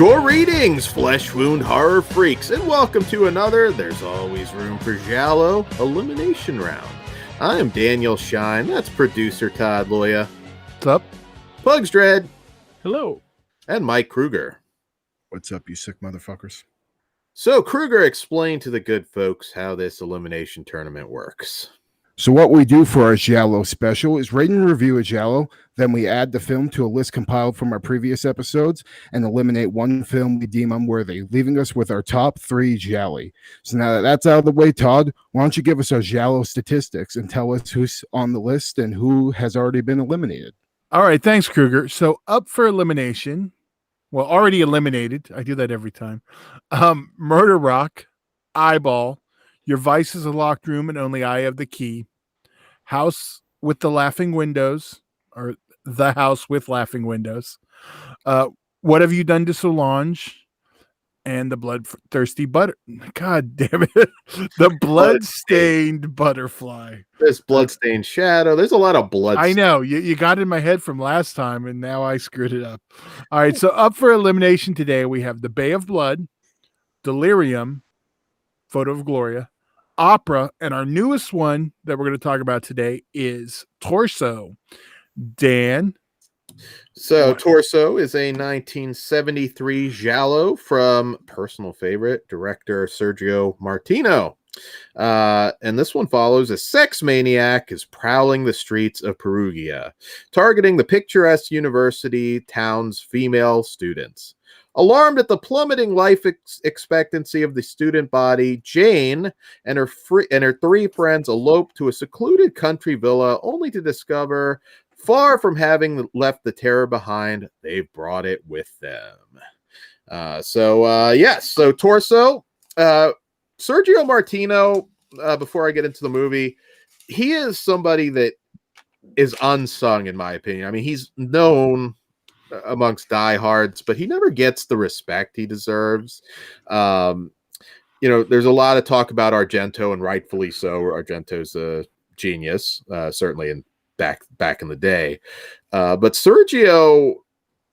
Greetings, flesh wound horror freaks, and welcome to another There's Always Room for Giallo elimination round. I am Daniel Shine, that's producer Todd Loya. What's up? Pugs Dread. Hello. And Mike Kruger. What's up, you sick motherfuckers? So, Kruger, explain to the good folks how this elimination tournament works. So what we do for our Giallo special is rate and review a Giallo, then we add the film to a list compiled from our previous episodes and eliminate one film we deem unworthy, leaving us with our top 3 Gialli. So now that that's out of the way, Todd, why don't you give us our Giallo statistics and tell us who's on the list and who has already been eliminated? All right, thanks, Kruger. So up for elimination, well, already eliminated. I do that every time. Murder Rock, Eyeball, Your Vice is a Locked Room and Only I Have the Key, House with the Laughing Windows, or The House with Laughing Windows, What Have You Done to Solange, and The Bloodthirsty Butter. God damn it. The Bloodstained Butterfly. This Bloodstained Shadow. There's a lot of blood. I know. You got it in my head from last time, and now I screwed it up. All right, so up for elimination today, we have The Bay of Blood, Delirium, Photo of Gloria, Opera, and our newest one that we're going to talk about today is Torso. Dan? So, Torso is a 1973 giallo from personal favorite director Sergio Martino. And this one follows a sex maniac is prowling the streets of Perugia, targeting the picturesque university town's female students. Alarmed at the plummeting life expectancy of the student body, Jane and her 3 friends elope to a secluded country villa, only to discover, far from having left the terror behind, they've brought it with them. So Torso, Sergio Martino, before I get into the movie, he is somebody that is unsung, in my opinion. I mean, he's known amongst diehards, but he never gets the respect he deserves. There's a lot of talk about Argento, and rightfully so. Argento's a genius, certainly in back in the day. But Sergio,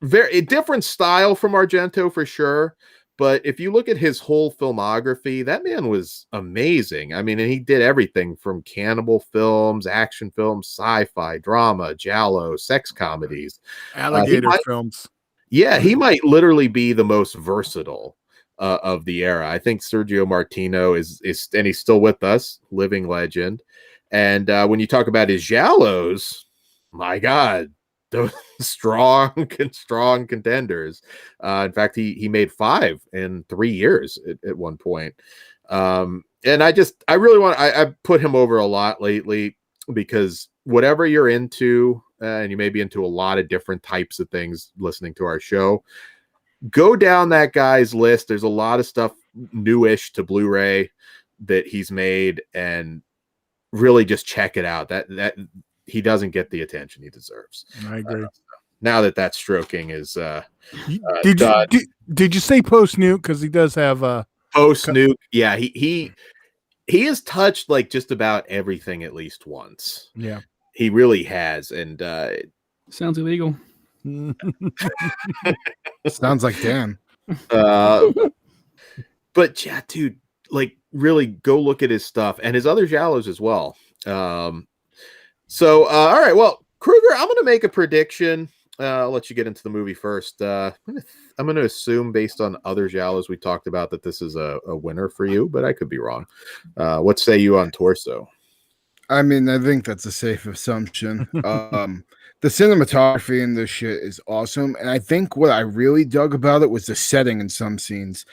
very different style from Argento for sure. But if you look at his whole filmography, that man was amazing. I mean, and he did everything from cannibal films, action films, sci-fi, drama, giallo, sex comedies, alligator films. Yeah, he might literally be the most versatile of the era. I think Sergio Martino is, and he's still with us, living legend. And when you talk about his giallos, my God, those strong contenders. In fact, he made 5 in 3 years at one point. And I really want, I put him over a lot lately, because whatever you're into, and you may be into a lot of different types of things listening to our show, go down that guy's list. There's a lot of stuff newish to Blu-ray that he's made, and really just check it out. That he doesn't get the attention he deserves. I agree. Now that stroking is did you say post nuke? Because he does have post nuke. Yeah, he has touched like just about everything at least once. Yeah, he really has. And sounds illegal. Sounds like Dan. But yeah, dude, like really go look at his stuff and his other giallos as well. All right, well, Kruger, I'm going to make a prediction. I'll let you get into the movie first. I'm going to assume, based on other giallos we talked about, that this is a winner for you, but I could be wrong. What say you on Torso? I mean, I think that's a safe assumption. The cinematography in this shit is awesome, and I think what I really dug about it was the setting in some scenes.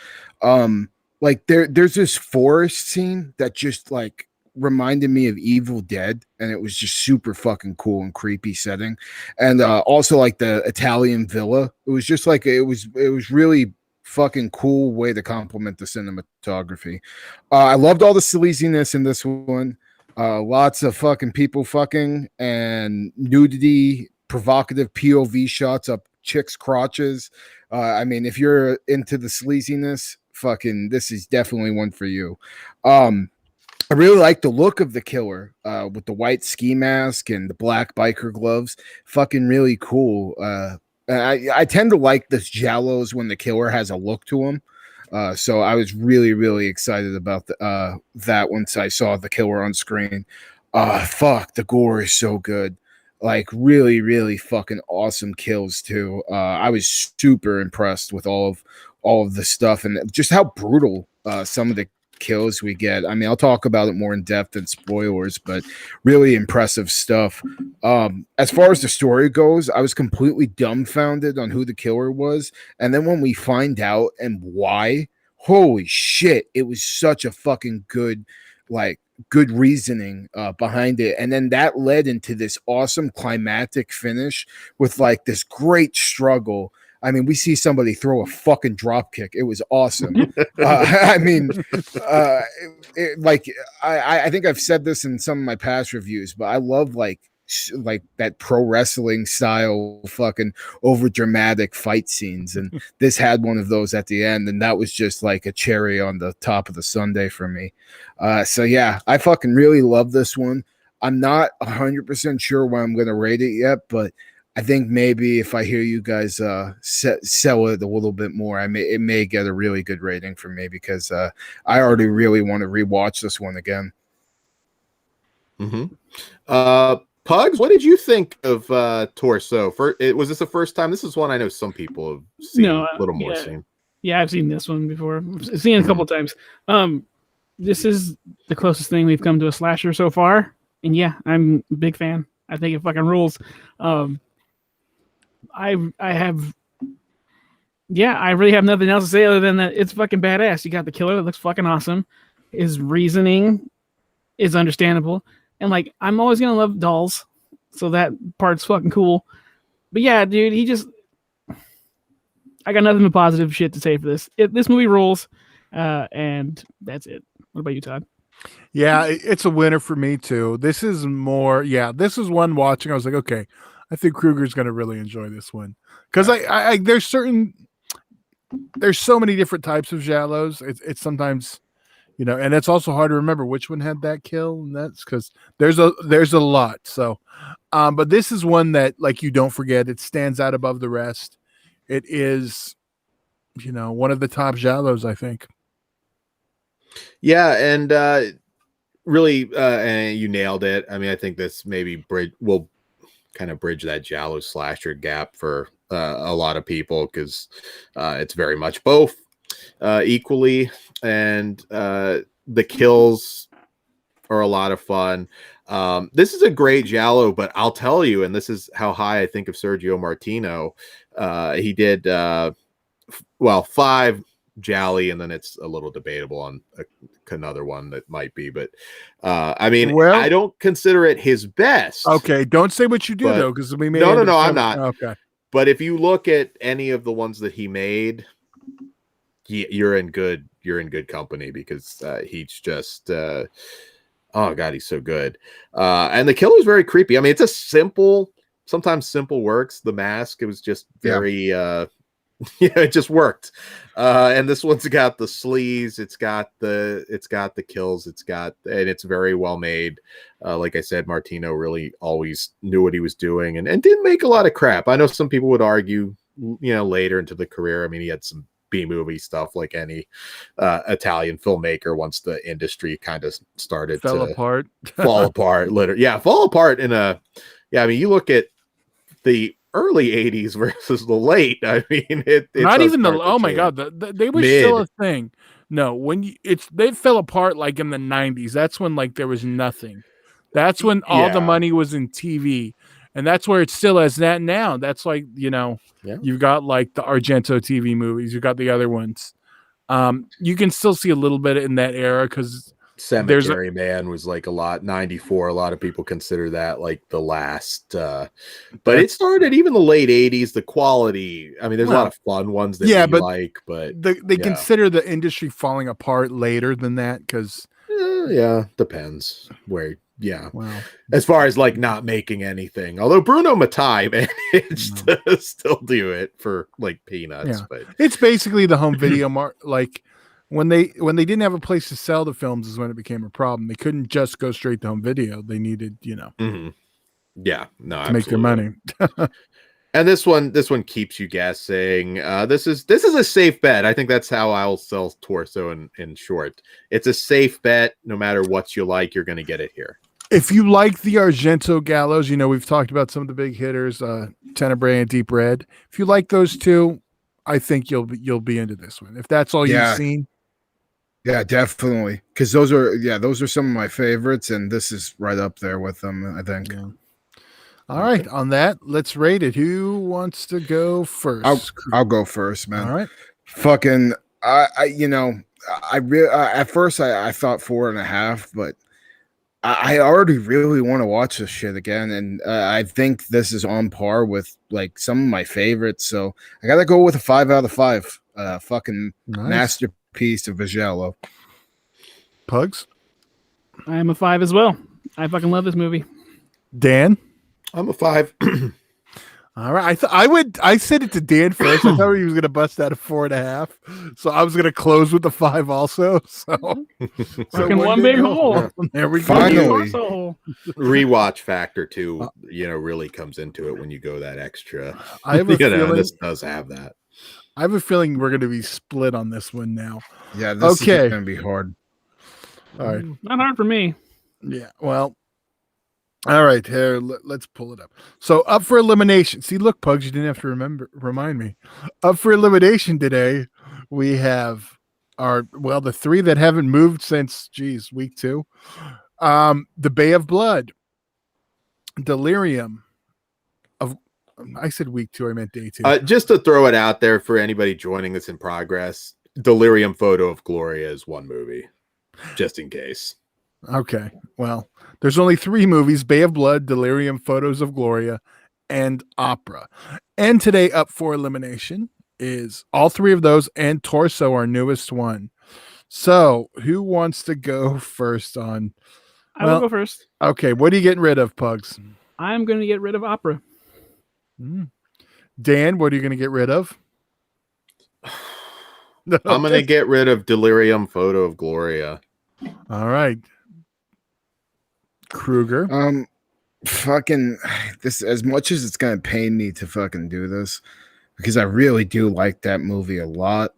Like there's this forest scene that just like reminded me of Evil Dead, and it was just super fucking cool and creepy setting. And also like the Italian villa, it was just like it was really fucking cool way to complement the cinematography. I loved all the sleaziness in this one. Lots of fucking people fucking and nudity, provocative POV shots up chicks' crotches. I mean, if you're into the sleaziness, fucking this is definitely one for you. I really like the look of the killer with the white ski mask and the black biker gloves. Fucking really cool. I tend to like the giallos when the killer has a look to him. So I was really, really excited about that once I saw the killer on screen. Fuck, the gore is so good. Like really, really fucking awesome kills too. I was super impressed with all of the stuff and just how brutal some of the kills we get. I mean, I'll talk about it more in depth in spoilers, but really impressive stuff. As far as the story goes, I was completely dumbfounded on who the killer was, and then when we find out and why, holy shit, it was such a fucking good reasoning behind it, and then that led into this awesome climactic finish with like this great struggle. I mean, we see somebody throw a fucking drop kick. It was awesome. I mean, I think I've said this in some of my past reviews, but I love like that pro wrestling style fucking over dramatic fight scenes, and this had one of those at the end, and that was just like a cherry on the top of the sundae for me. So yeah, I fucking really love this one. I'm not 100% sure what I'm going to rate it yet, but I think maybe if I hear you guys sell it a little bit more, it may get a really good rating from me, because I already really want to rewatch this one again. Pugs, what did you think of Torso? Was this the first time? This is one I know some people have seen a little more. Yeah, I've seen this one before. I've seen it a couple times. This is the closest thing we've come to a slasher so far, and yeah, I'm a big fan. I think it fucking rules. I really have nothing else to say other than that it's fucking badass. You got the killer that looks fucking awesome. His reasoning is understandable. And like, I'm always going to love dolls. So that part's fucking cool. But yeah, dude, I got nothing but positive shit to say for this. This movie rules. And that's it. What about you, Todd? Yeah, it's a winner for me too. This is one watching. I was like, okay, I think Kruger's going to really enjoy this one, because there's so many different types of giallos. It's sometimes, and it's also hard to remember which one had that kill, and that's because there's a lot. So, but this is one that, like, you don't forget. It stands out above the rest. It is, one of the top giallos, I think. Yeah, and really, you nailed it. I mean, I think this maybe will kind of bridge that giallo slasher gap for a lot of people, because it's very much both equally, and the kills are a lot of fun. This is a great giallo, but I'll tell you, and this is how high I think of Sergio Martino. He did 5 Jolly, and then it's a little debatable on another one that might be, but I mean, I don't consider it his best. Okay, don't say what you do, though, because we may no, I'm not. Okay, but if you look at any of the ones that he made, you're in good company, because he's just oh god, he's so good. And the kill is very creepy. I mean, it's sometimes simple works. The mask, it was just very it just worked. And this one's got the sleaze, it's got the kills, and it's very well made. Like I said, Martino really always knew what he was doing, and didn't make a lot of crap. I know some people would argue, later into the career. I mean, he had some B-movie stuff like any Italian filmmaker once the industry kind of started to fall apart. Literally, fall apart I mean, you look at the early 80s versus the late. I mean, it's not even the. Oh my god, they were still a thing. No, they fell apart like in the 90s. That's when like there was nothing. That's when all the money was in TV, and that's where it still is that now. That's like you've got like the Argento TV movies. You've got the other ones. You can still see a little bit in that era, because Cemetery Man was like 94. A lot of people consider that like the last, but it started even the late 80s. The quality, I mean, there's a lot of fun ones that we like, but they consider the industry falling apart later than that, because depends where. Wow. As far as like not making anything, although Bruno Mattei managed to still do it for like peanuts, but it's basically the home video like when they didn't have a place to sell the films is when it became a problem. They couldn't just go straight to home video. They needed, to make their money. And this one keeps you guessing. This is a safe bet. I think that's how I'll sell Torso in short. It's a safe bet. No matter what you like, you're going to get it here. If you like the Argento Gallows, we've talked about some of the big hitters, Tenebrae and Deep Red. If you like those two, I think you'll be into this one. If that's all you've seen. Yeah, definitely. Because those are some of my favorites, and this is right up there with them, I think. Yeah. All right, on that, let's rate it. Who wants to go first? I'll go first, man. All right. Fucking, I really at first I thought 4.5, but I already really want to watch this shit again, and I think this is on par with like some of my favorites. So I gotta go with a 5 out of 5. Fucking masterpiece of a giallo. Pugs. I am a 5 as well. I fucking love this movie. Dan. I'm a 5. All right. I said it to Dan first. I thought he was going to bust out a 4.5. So I was going to close with the 5 also. So fucking one big hole. There we go. Finally. Rewatch factor too, really comes into it when you go that extra. I have a feeling this does have that. I have a feeling we're going to be split on this one now. Yeah, this is going to be hard. All right. Not hard for me. Yeah. Well, all right, here, let's pull it up. So up for elimination. See, look, Pugs, you didn't have to remind me. Up for elimination today, we have the 3 that haven't moved since, week 2. The Bay of Blood, Delirium. I said week 2, I meant day 2. Just to throw it out there for anybody joining this in progress, Delirium Photo of Gloria is one movie, just in case. Okay, well, there's only 3 movies: Bay of Blood, Delirium, Photos of Gloria, and Opera. And today, up for elimination is all 3 of those and Torso, our newest one. So, who wants to go first on? I will go first. Okay, what are you getting rid of, Pugs? I'm going to get rid of Opera. Dan, what are you going to get rid of? I'm going to get rid of Delirium Photo of Gloria. All right. Kruger. Fucking this, as much as it's gonna pain me to fucking do this, because I really do like that movie a lot.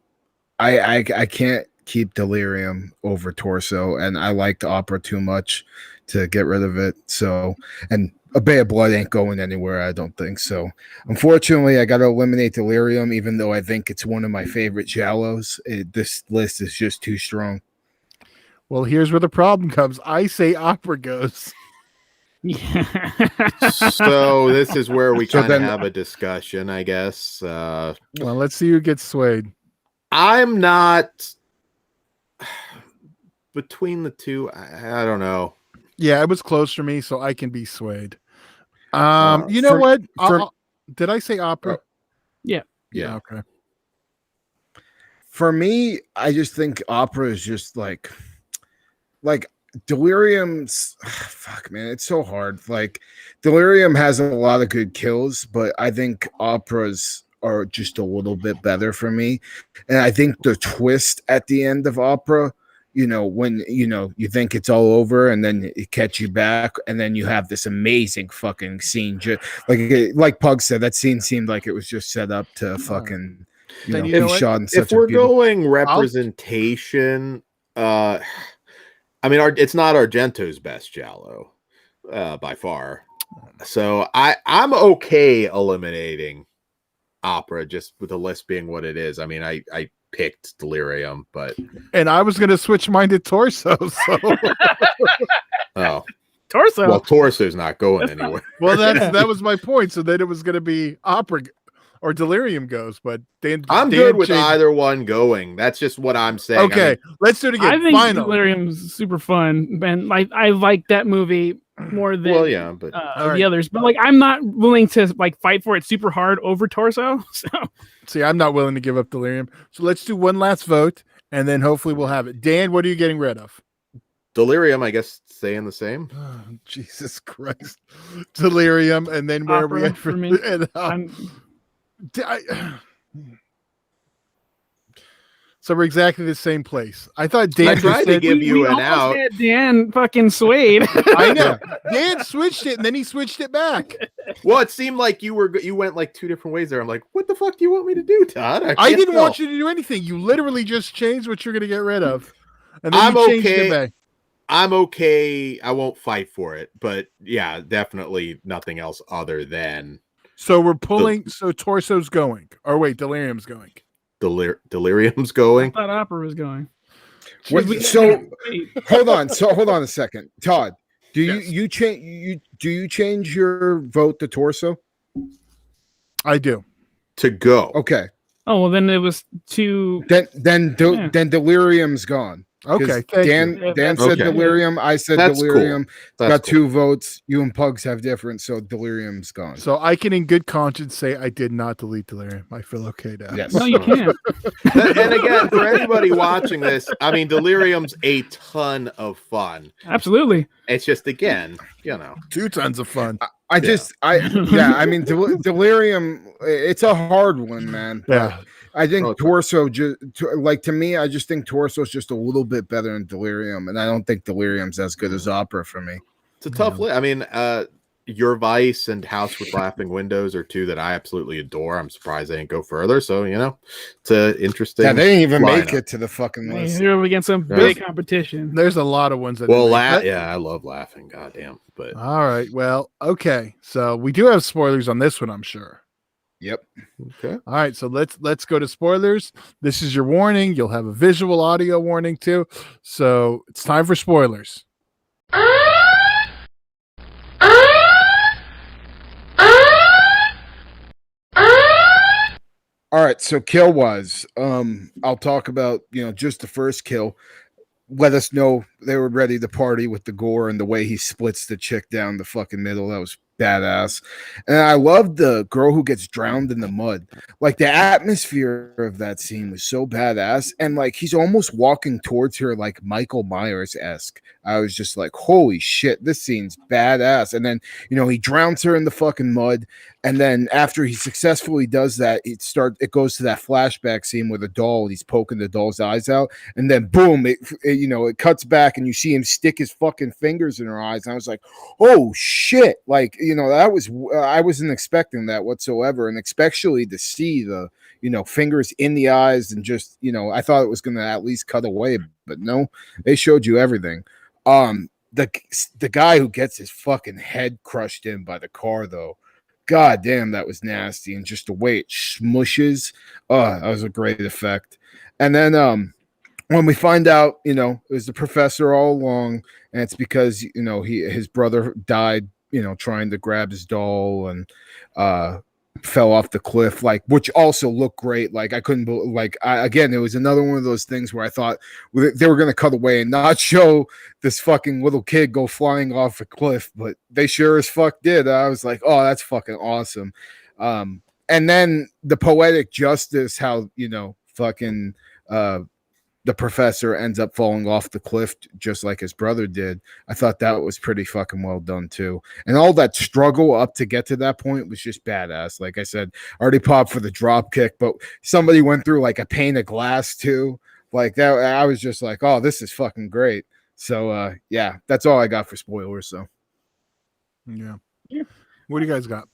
I can't keep Delirium over Torso, and I liked Opera too much to get rid of it. So, and A Bay of Blood ain't going anywhere, I don't think so. Unfortunately, I got to eliminate Delirium, even though I think it's one of my favorite giallos. This list is just too strong. Well, here's where the problem comes. I say Opera goes. Yeah. So this is where we kind of have a discussion, I guess. Well, let's see who gets swayed. I'm not between the two. I don't know. Yeah, it was close for me, so I can be swayed. You know what? Did I say Opera? Yeah. Okay. For me, I just think Opera is just like Delirium's fuck, man, it's so hard. Like Delirium has a lot of good kills, but I think Operas are just a little bit better for me. And I think the twist at the end of Opera, when you think it's all over and then it catch you back, and then you have this amazing fucking scene. Like Pug said, that scene seemed like it was just set up to fucking be shot in such if we're going representation, I mean, it's not Argento's best giallo by far. So I'm okay eliminating Opera just with the list being what it is. I mean, I picked Delirium, and I was going to switch mine to Torso. So. Oh, Torso. Well, Torso's not going anywhere. Well, that was my point. So then it was going to be Opera or Delirium goes, but I'm good with either one going. That's just what I'm saying. Okay, let's do it again. I think Delirium's super fun, and I like that movie more than the others. But I'm not willing to fight for it super hard over Torso. So see, I'm not willing to give up Delirium. So let's do one last vote, and then hopefully we'll have it. Dan, what are you getting rid of? Delirium, I guess, staying the same. Oh, Jesus Christ, Delirium, and then where Opera are we at for me? So we're exactly the same place. I thought Dan I just tried to said, give you we an almost out. had Dan fucking swayed. I know. Dan switched it and then he switched it back. Well, it seemed like you went like two different ways there. I'm like, what the fuck do you want me to do, Todd? I can't didn't tell. want you to do anything. You literally just changed what you're going to get rid of. And then I'm you changed okay. it back. I'm okay. I won't fight for it, but yeah, definitely nothing else other than So we're pulling. So Torso's going. Or wait, Delirium's going. Delirium's I going. thought Opera was going. Wait, so hold on. So hold on a second, Todd. Do you change your vote to Torso? I do. To go. Okay. Oh well, then it was two. Then Delirium's gone. Okay. Thank Dan you. Dan said Okay. Delirium. I said That's Delirium. cool. That's Got cool. 2 votes. You and Pugs have different, so Delirium's gone. So I can, in good conscience, say I did not delete Delirium. I feel okay now. Yes. No, you can't. And again, for anybody watching this, I mean, Delirium's a ton of fun. Absolutely. It's just, again, 2 tons of fun. I mean, Delirium. It's a hard one, man. Yeah. I think Oh, Torso to me, I just think Torso's just a little bit better than Delirium, and I don't think Delirium's as good as Opera for me. it's a tough list. I mean, Your Vice and House with Laughing Windows are 2 that I absolutely adore. I'm surprised they didn't go further. So, it's an interesting. Yeah, they didn't even make lineup. it to the fucking list. You're up against some big competition. There's a lot of ones that. Well, didn't make it. yeah, I love laughing. Goddamn. But All right. Well, okay. So we do have spoilers on this one, I'm sure. Yep. okay. All right, so let's go to spoilers. This is your warning. You'll have a visual audio warning too. So it's time for spoilers. All right, so kill was. I'll talk about just the first kill. Let us know they were ready to party with the gore and the way he splits the chick down the fucking middle. That was badass. And I loved the girl who gets drowned in the mud. Like the atmosphere of that scene was so badass. And like he's almost walking towards her like Michael Myers-esque. I was just like, holy shit, this scene's badass. And then, he drowns her in the fucking mud. And then after he successfully does that, it goes to that flashback scene with a doll. He's poking the doll's eyes out. And then boom, it cuts back and you see him stick his fucking fingers in her eyes. And I was like, oh shit. Like, I wasn't expecting that whatsoever. And especially to see the, fingers in the eyes and just, I thought it was going to at least cut away, but no, they showed you everything. The guy who gets his fucking head crushed in by the car though, god damn, that was nasty. And just the way it smushes, that was a great effect. And then when we find out, it was the professor all along, and it's because his brother died, trying to grab his doll and fell off the cliff, like, which also looked great. Like I couldn't believe, like, again, it was another one of those things where I thought they were going to cut away and not show this fucking little kid go flying off a cliff, but they sure as fuck did. I was like, oh, that's fucking awesome. And then the poetic justice, how fucking the professor ends up falling off the cliff just like his brother did. I thought that was pretty fucking well done too. And all that struggle up to get to that point was just badass. Like I said, already popped for the drop kick, but somebody went through like a pane of glass too. Like that, I was just like, oh, this is fucking great. So yeah, that's all I got for spoilers. So yeah. What do you guys got?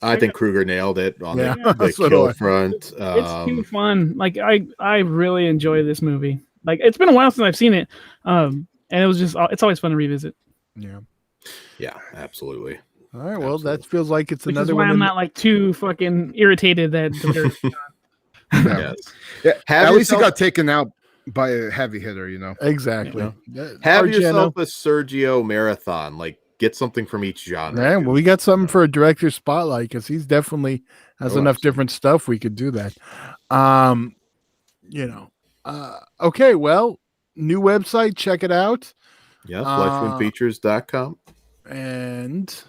I think Kruger nailed it on Yeah, the that's what kill I- front. It's too fun. Like I really enjoy this movie. Like it's been a while since I've seen it, and it was it's always fun to revisit. Yeah. Yeah, absolutely. All right. Well, that feels like it's Which another is why one. I'm not like too fucking irritated that. Yes. yeah, Have at least he yourself- got taken out by a heavy hitter, Exactly. Have Argento. yourself a Sergio marathon. Like, get something from each genre. Yeah, well, we got something for a director's spotlight because he's definitely has Oh, enough absolutely. different stuff we could do that. Okay, well, new website, check it out. Yeah, fleshwoundfeatures.com. And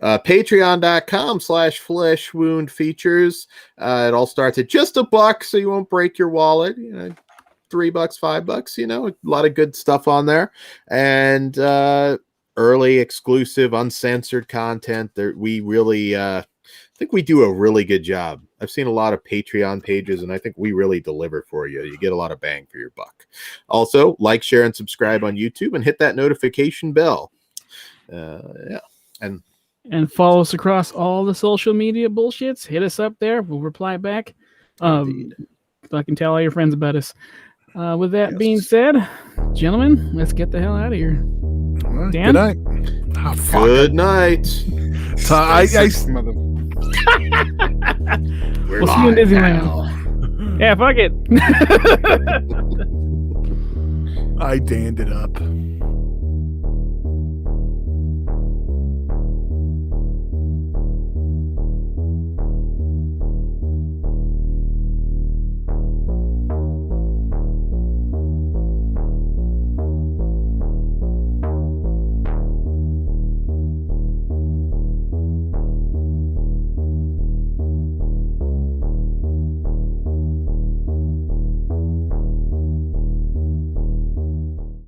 Patreon.com/fleshwoundfeatures. It all starts at just $1, so you won't break your wallet. $3, $5, a lot of good stuff on there. And early, exclusive, uncensored content that we really think we do a really good job. I've seen a lot of Patreon pages, and I think we really deliver for you. You get a lot of bang for your buck. Also, like, share, and subscribe on YouTube, and hit that notification bell. Yeah, and follow us across all the social media bullshits. Hit us up there. We'll reply back. Fucking tell all your friends about us. With that being said, gentlemen, let's get the hell out of here. Well, Dan? good night. Oh, fuck. good night. So We'll see you in Disneyland. Yeah, fuck it. I danned it up.